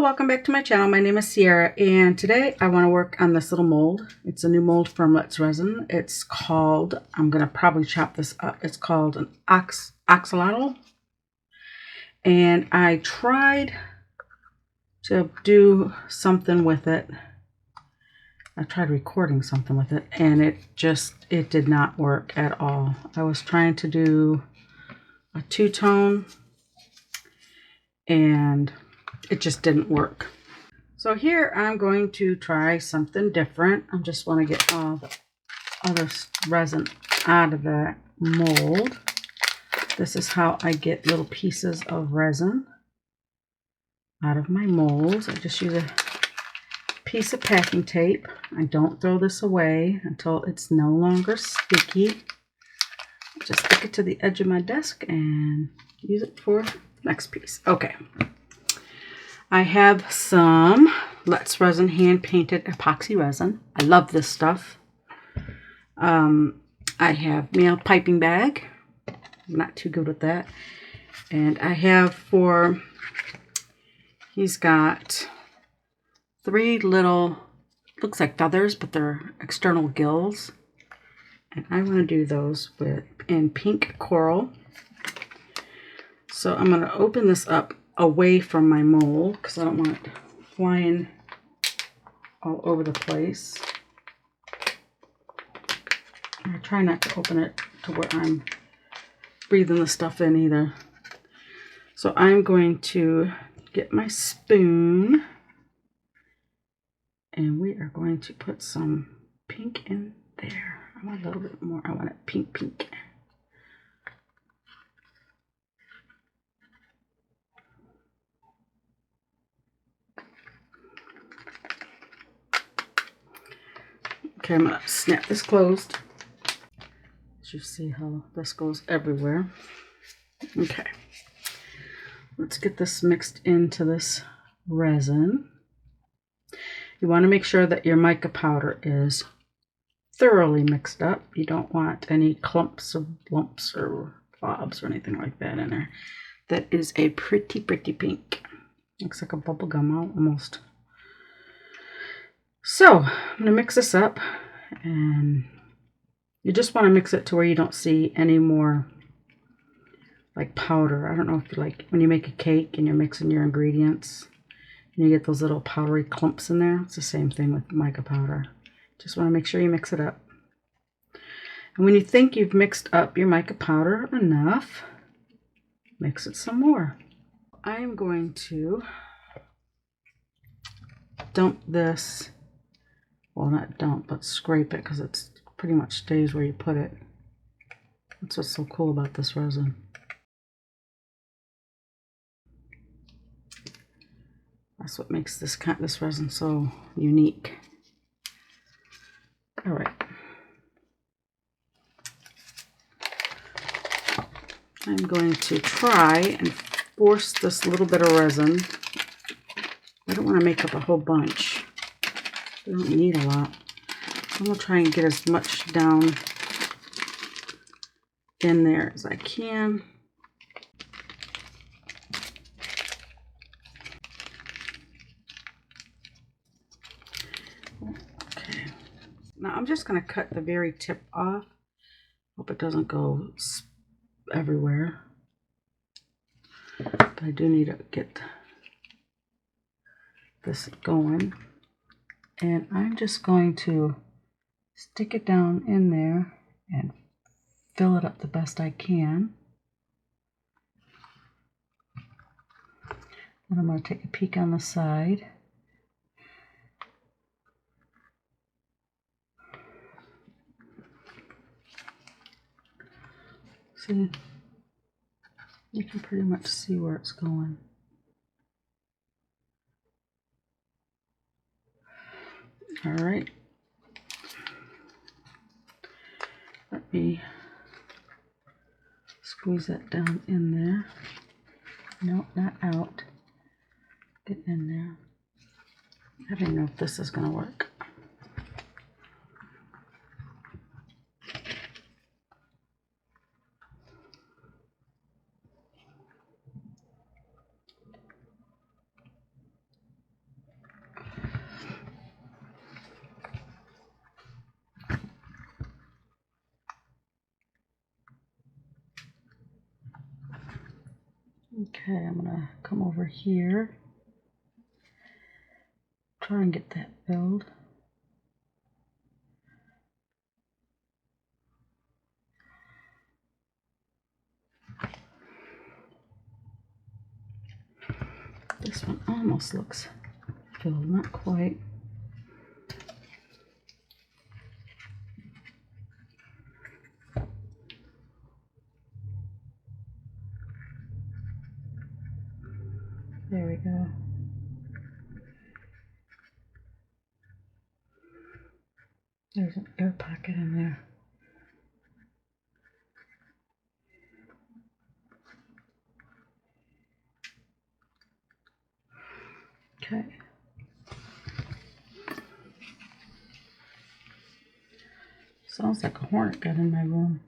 welcome back to my channel. My name is Sierra, and today I want to work on this little mold. It's a new mold from Let's Resin. It's called, I'm going to probably chop this up, it's called an Axolotl. And I tried to do something with it. I tried recording something with it, and it did not work at all. I was trying to do a two-tone, and it just didn't work. So here I'm going to try something different. I just want to get all the other resin out of the mold. This is how I get little pieces of resin out of my molds. I just use a piece of packing tape. I don't throw this away until it's no longer sticky. Just stick it to the edge of my desk and use it for the next piece. Okay. I have some Let's Resin hand painted epoxy resin. I love this stuff. I have nail piping bag. I'm not too good with that. And I have he's got 3 little, looks like feathers, but they're external gills. And I want to do those in pink coral. So I'm going to open this up away from my mold because I don't want it flying all over the place. I try not to open it to where I'm breathing the stuff in either. So I'm going to get my spoon and we are going to put some pink in there. I want a little bit more. I want it pink, pink. Okay, I'm going to snap this closed. You see how this goes everywhere. Okay, let's get this mixed into this resin. You want to make sure that your mica powder is thoroughly mixed up. You don't want any clumps or lumps or blobs or anything like that in there. That is a pretty pink. Looks like a bubble gum almost. So I'm going to mix this up, and you just want to mix it to where you don't see any more like powder. I don't know if you like when you make a cake and you're mixing your ingredients and you get those little powdery clumps in there. It's the same thing with mica powder. Just want to make sure you mix it up. And when you think you've mixed up your mica powder enough, mix it some more. I'm going to dump this. Well, not dump, but scrape it because it's pretty much stays where you put it. That's what's so cool about this resin. That's what makes this resin so unique. All right. I'm going to try and force this little bit of resin. I don't want to make up a whole bunch. We don't need a lot. I'm going to try and get as much down in there as I can. Okay. Now I'm just going to cut the very tip off. Hope it doesn't go everywhere. But I do need to get this going. And I'm just going to stick it down in there and fill it up the best I can. And I'm going to take a peek on the side. See, you can pretty much see where it's going. All right. Let me squeeze that down in there. No, not out. Get in there. I don't know if this is going to work. Okay, I'm gonna come over here, try and get that filled. This one almost looks filled, not quite. There we go. There's an air pocket in there. Okay. Sounds like a hornet got in my room.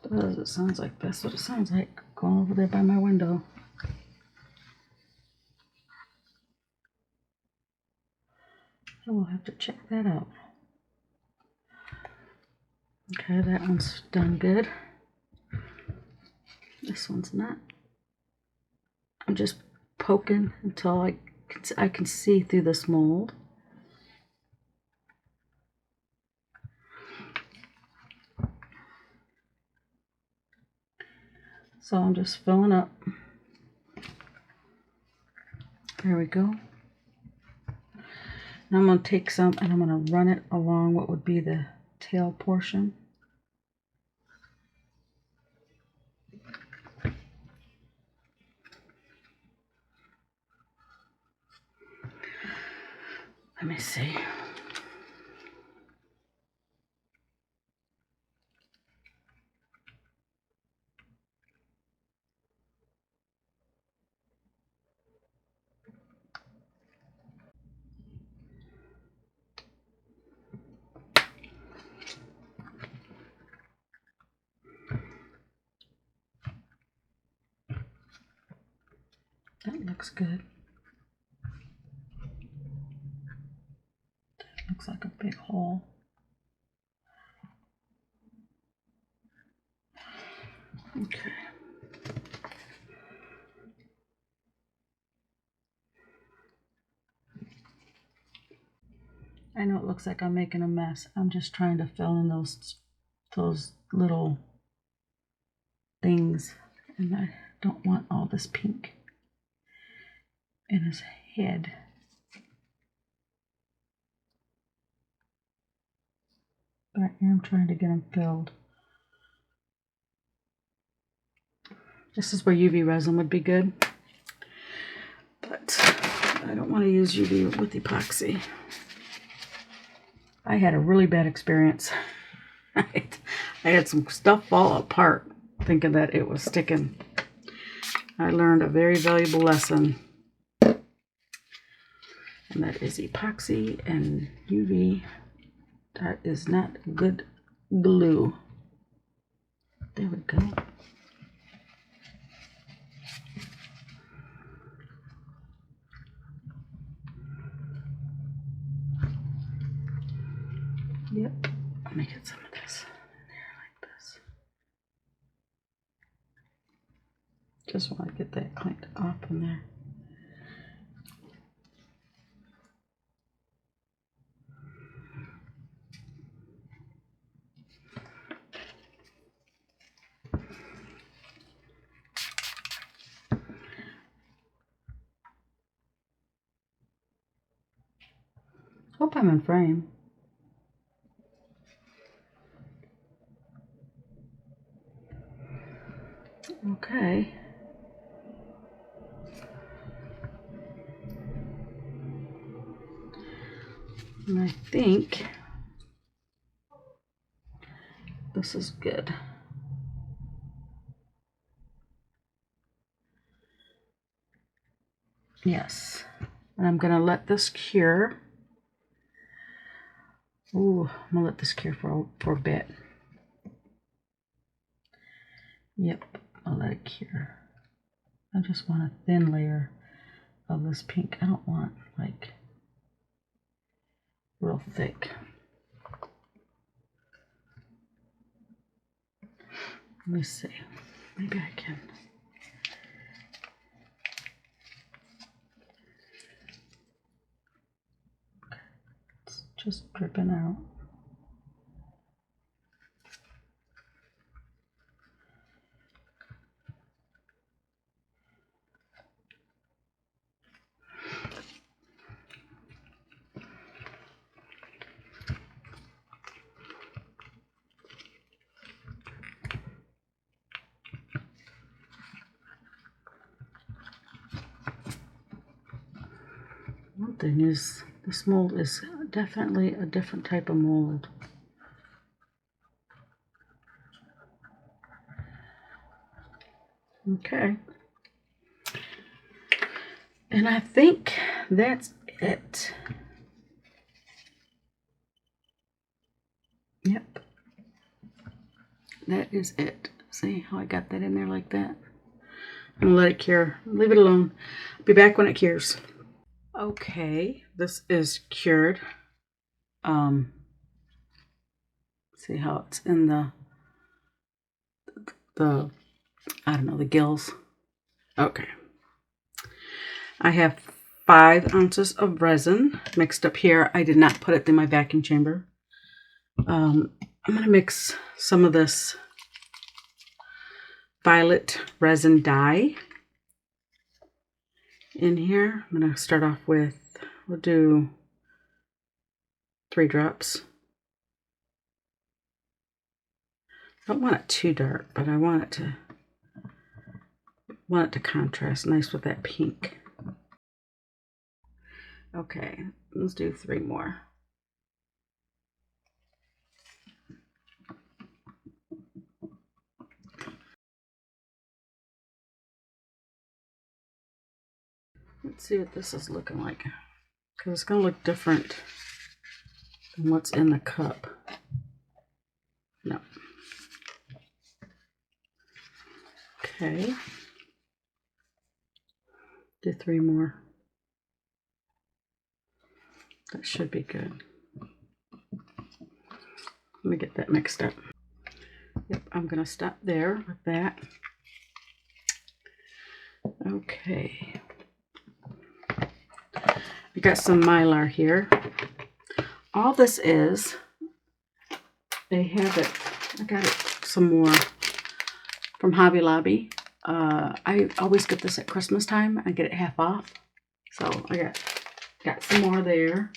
It does. It sounds like that's what it sounds like. Going over there by my window. I will have to check that out. Okay, that one's done good. This one's not. I'm just poking until I can see through this mold. So I'm just filling up. There we go. Now I'm going to take some and I'm going to run it along what would be the tail portion. Let me see. That looks good. That looks like a big hole. Okay. I know it looks like I'm making a mess. I'm just trying to fill in those little things, and I don't want all this pink in his head. But I am trying to get them filled. This is where UV resin would be good, but I don't want to use UV with epoxy. I had a really bad experience. I had some stuff fall apart thinking that it was sticking. I learned a very valuable lesson, and that is epoxy and UV. That is not good glue. There we go. Yep, let me get some of this in there like this. Just want to get that cleaned off in there. Hope I'm in frame. Okay. And I think this is good. Yes. And I'm going to let this cure. Ooh, I'm going to let this cure for a bit. Yep, I'll let it cure. I just want a thin layer of this pink. I don't want like real thick. Let me see. Maybe I can. It's just dripping out. One thing is, this mold is definitely a different type of mold. Okay. And I think that's it. Yep. That is it. See how I got that in there like that? I'm gonna let it cure. Leave it alone. Be back when it cures. Okay, this is cured. See how it's in the I don't know, the gills. Okay. I have 5 ounces of resin mixed up here. I did not put it in my vacuum chamber. I'm gonna mix some of this violet resin dye in here. I'm gonna start off with, we'll do 3 drops. I don't want it too dark, but I want it to contrast nice with that pink. Okay, let's do 3 more. Let's see what this is looking like, because it's going to look different than what's in the cup. No. Okay. Do 3 more. That should be good. Let me get that mixed up. Yep, I'm going to stop there with that. Okay. We got some mylar here. All this is, they have it, I got it some more from Hobby Lobby. I always get this at Christmas time. I get it half off. So I got some more there.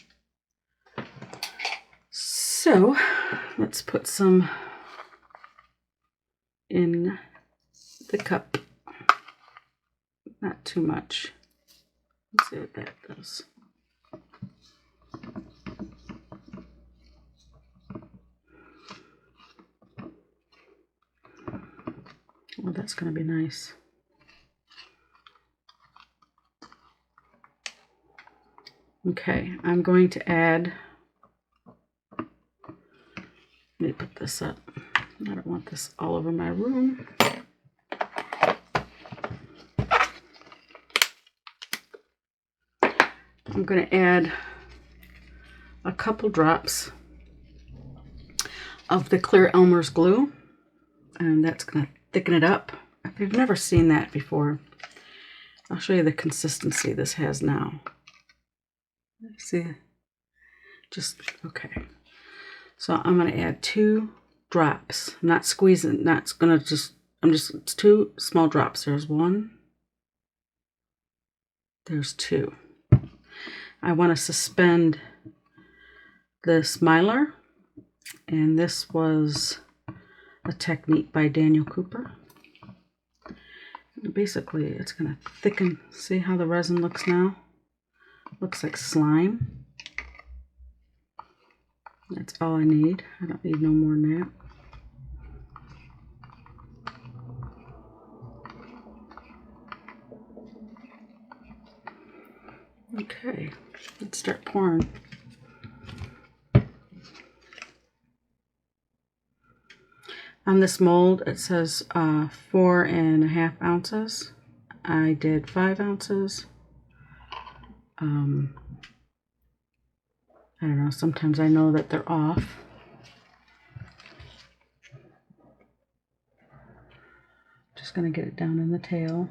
So let's put some in the cup. Not too much. Let's see what that does. Well, that's going to be nice. Okay, I'm going to add, let me put this up. I don't want this all over my room. I'm going to add a couple drops of the clear Elmer's glue, and that's going to thicken it up. If you've never seen that before, I'll show you the consistency this has now. See, just okay. So I'm going to add 2 drops. I'm not squeezing, not going to just, it's 2 small drops. There's 1. There's 2. I want to suspend this mylar, and this was a technique by Daniel Cooper. And basically, it's going to thicken. See how the resin looks now? Looks like slime. That's all I need. I don't need no more than that. Okay, let's start pouring. On this mold, it says 4.5 ounces. I did 5 ounces. I don't know, sometimes I know that they're off. Just going to get it down in the tail.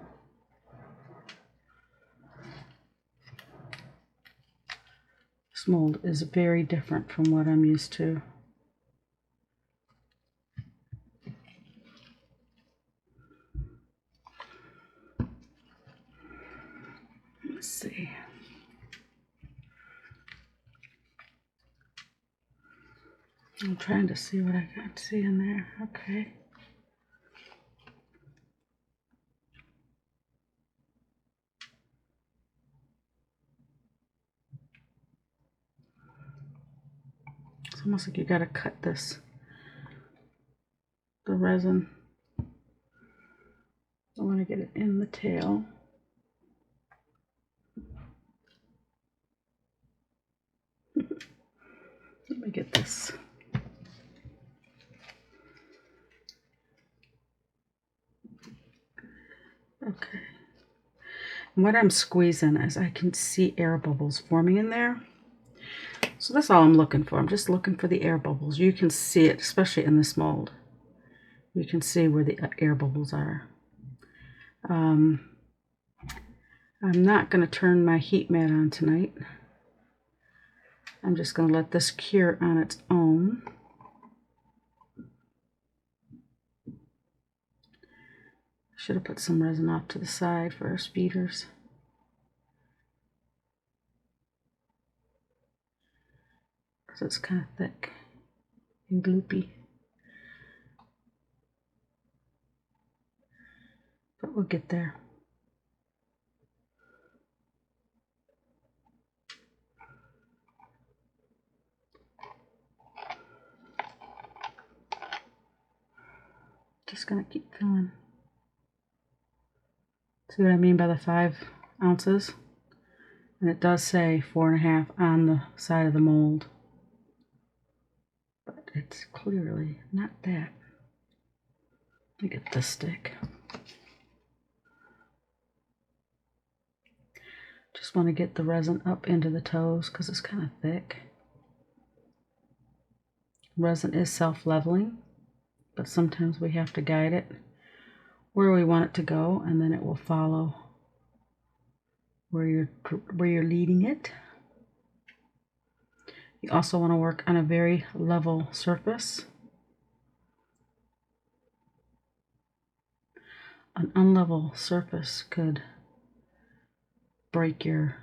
This mold is very different from what I'm used to. Let's see. I'm trying to see what I can see in there. Okay. It's almost like you gotta cut the resin. I want to get it in the tail. Let me get this. Okay. And what I'm squeezing is I can see air bubbles forming in there. So that's all I'm looking for. I'm just looking for the air bubbles. You can see it, especially in this mold. You can see where the air bubbles are. I'm not going to turn my heat mat on tonight. I'm just going to let this cure on its own. Should have put some resin off to the side for our speeders. Because it's kind of thick and gloopy. But we'll get there. Just gonna keep filling. See what I mean by the 5 ounces? And it does say 4.5 on the side of the mold. But it's clearly not that. Let me get this stick. Just want to get the resin up into the toes because it's kind of thick. Resin is self-leveling, but sometimes we have to guide it where we want it to go, and then it will follow where you're leading it. You also want to work on a very level surface. An unlevel surface could break your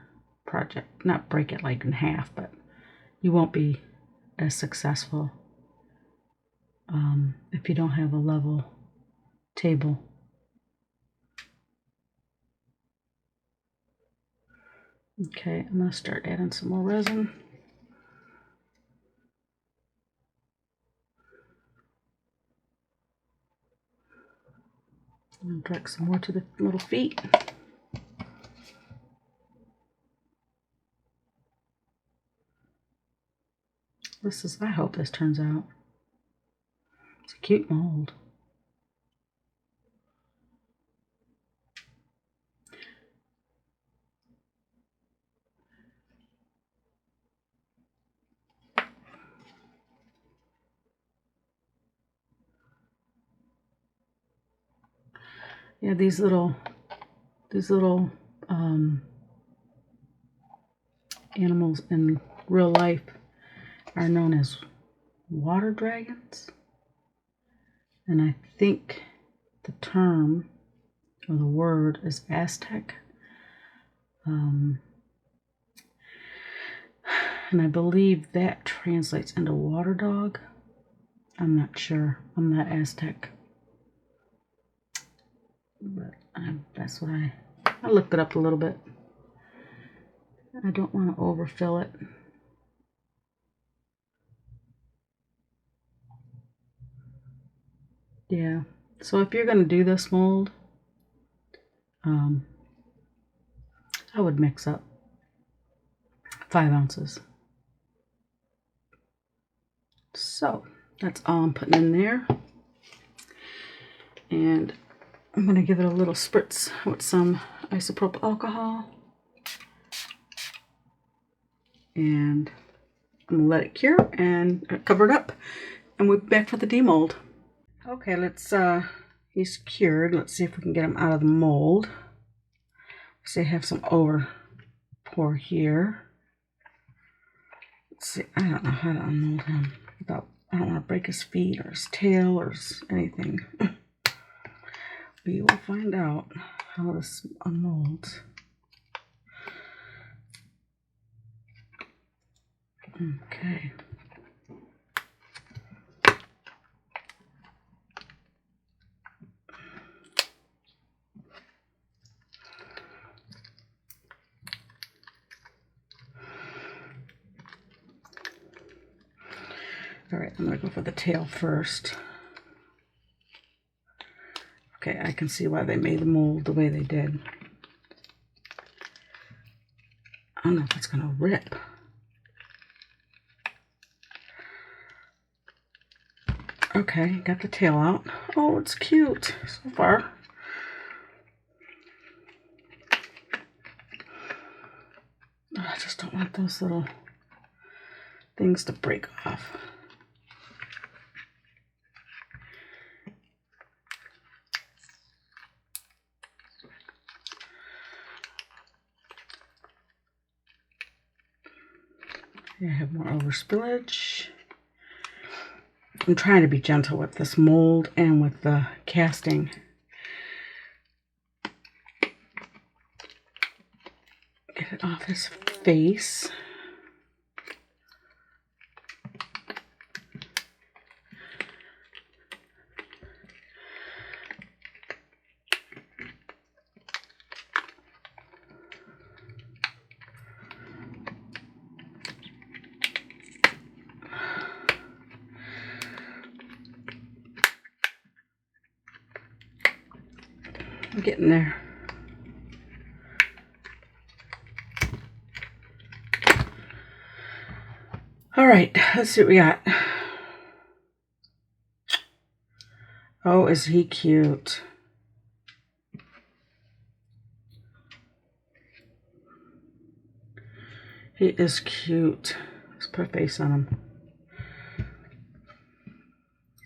project. Not break it like in half, but you won't be as successful if you don't have a level table. Okay, I'm going to start adding some more resin. And direct some more to the little feet. I hope this turns out. It's a cute mold. Yeah, these little animals in real life are known as water dragons, and I think the term or the word is Aztec, and I believe that translates into water dog. I'm not sure. I'm not Aztec, but that's what I looked it up a little bit. I don't want to overfill it. Yeah, so if you're going to do this mold, I would mix up 5 ounces. So that's all I'm putting in there. And I'm going to give it a little spritz with some isopropyl alcohol. And I'm going to let it cure and cover it up. And we'll be back for the demold. Okay, let's He's cured. Let's see if we can get him out of the mold. See, I have some over pour here. Let's see, I don't know how to unmold him without, I don't want to break his feet or his tail or anything. We will find out how this unmolds. Okay. All right, I'm gonna go for the tail first. Okay, I can see why they made the mold the way they did. I don't know if it's gonna rip. Okay, got the tail out. Oh, it's cute so far. I just don't want those little things to break off. I have more over spillage. I'm trying to be gentle with this mold and with the casting. Get it off his face. I'm getting there. All right, let's see what we got. Oh, is he cute? He is cute. Let's put a face on him.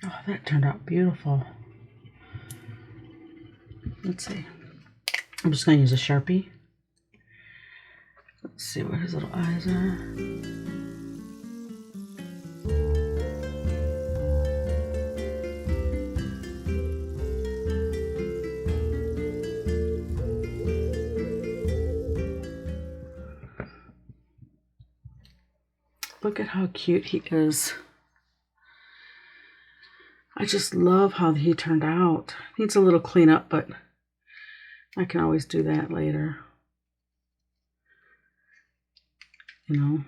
Oh, that turned out beautiful. Let's see. I'm just going to use a Sharpie. Let's see where his little eyes are. Look at how cute he is. I just love how he turned out. Needs a little cleanup, but I can always do that later. You know.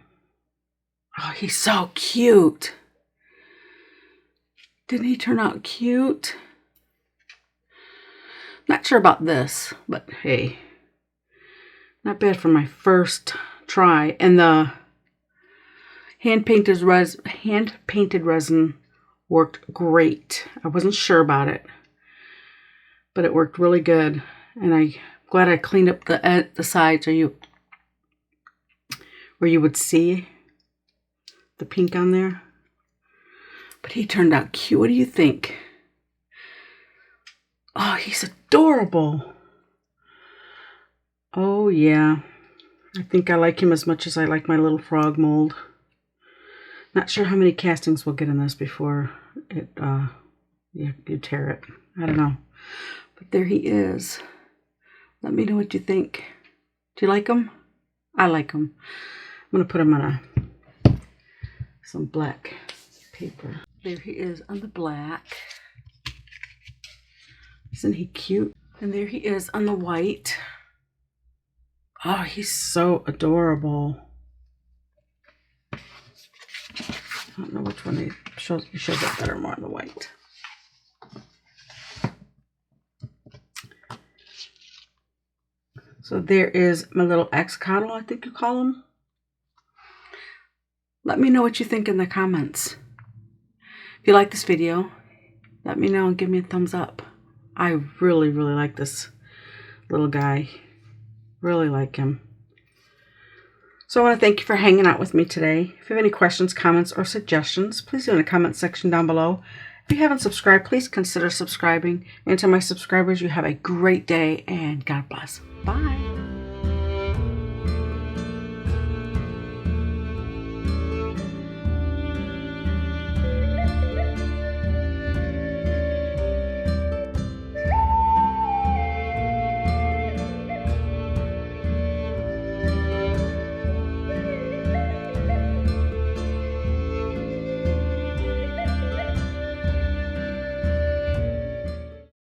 Oh, he's so cute. Didn't he turn out cute? Not sure about this, but hey. Not bad for my first try. And the hand-painted resin worked great. I wasn't sure about it, but it worked really good. And I'm glad I cleaned up the sides where you would see the pink on there. But he turned out cute. What do you think? Oh, he's adorable. Oh, yeah. I think I like him as much as I like my little frog mold. Not sure how many castings we'll get in this before you tear it. I don't know. But there he is. Let me know what you think. Do you like him? I like him. I'm going to put him on some black paper. There he is on the black. Isn't he cute? And there he is on the white. Oh, he's so adorable. I don't know which one he shows up better more on the white. So there is my little axolotl, I think you call him. Let me know what you think in the comments. If you like this video, let me know and give me a thumbs up. I really, really like this little guy. Really like him. So I want to thank you for hanging out with me today. If you have any questions, comments, or suggestions, please do in the comment section down below. If you haven't subscribed, please consider subscribing. And to my subscribers, you have a great day and God bless. Bye.